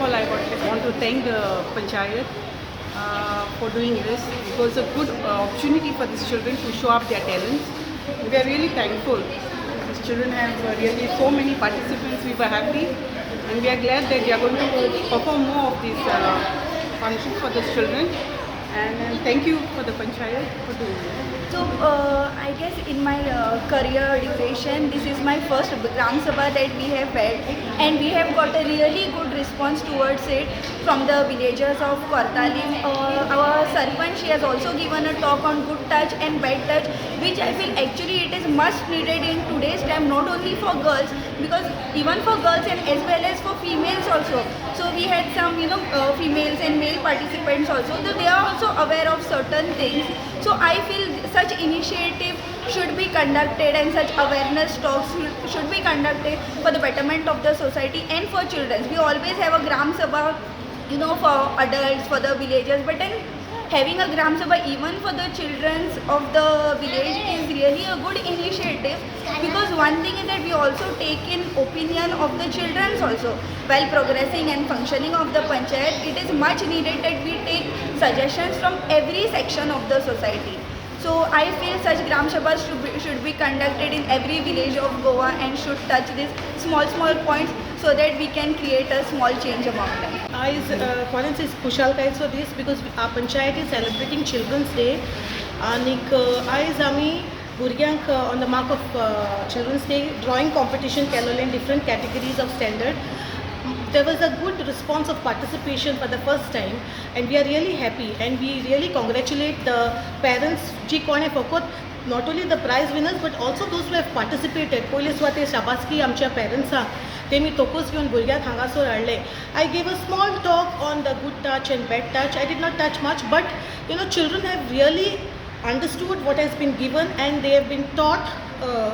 of all, I want to thank the Panchayat for doing this. It was a good opportunity for these children to show up their talents. We are really thankful. These children have really so many participants. We were happy, and we are glad that they are going to perform more of these functions for these children. And thank you for the Panchayat for doing this. So I guess in my career duration, this is my first Gram Sabha that we have held, and we have got a really good response towards it from the villagers of Kortali. Our Sarpanch, she has also given a talk on good touch and bad touch, which I feel actually it is much needed in today's time, not only for girls, because even for girls and as well as for females also. So we had some, females and male participants also. So they are also aware of certain things. So I feel such initiative should be conducted and such awareness talks should be conducted for the betterment of the society and for children. We always have a Gram Sabha, for adults, for the villagers, but then having a Gram Sabha even for the children of the village is really a good initiative, because one thing is that we also take in opinion of the children also while progressing and functioning of the panchayat. It is much needed that we take suggestions from every section of the society. So I feel such Gram Sabhas should be conducted in every village of Goa and should touch these small points so that we can create a small change among them. For instance, Kushal Kai so this because our panchayat is celebrating Children's Day. आमी भुरग्यांक on the mark of Children's Day drawing competition केलोलें in different categories of standard. There was a good response of participation for the first time, and we are really happy, and we really congratulate the parents जी कोणे फकत not only the prize winners but also those who have participated. पयले सुवाते शाबासकी आमच्या पेरंट्सांक तेमी तोकूच घेवन भुरग्यांक हांगासर हाडले. I gave a small talk on the good touch and bad touch. I did not touch much, but children have really understood what has been given, and they have been taught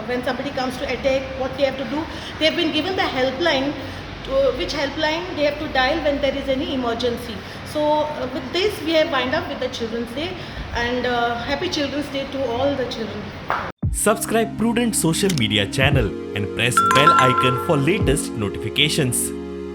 when somebody comes to attack what they have to do. They have been given the helpline, which helpline they have to dial when there is any emergency. So with this we have wind up with the Children's Day, and happy Children's Day to all the children. Subscribe Prudent social media channel and press bell icon for latest notifications.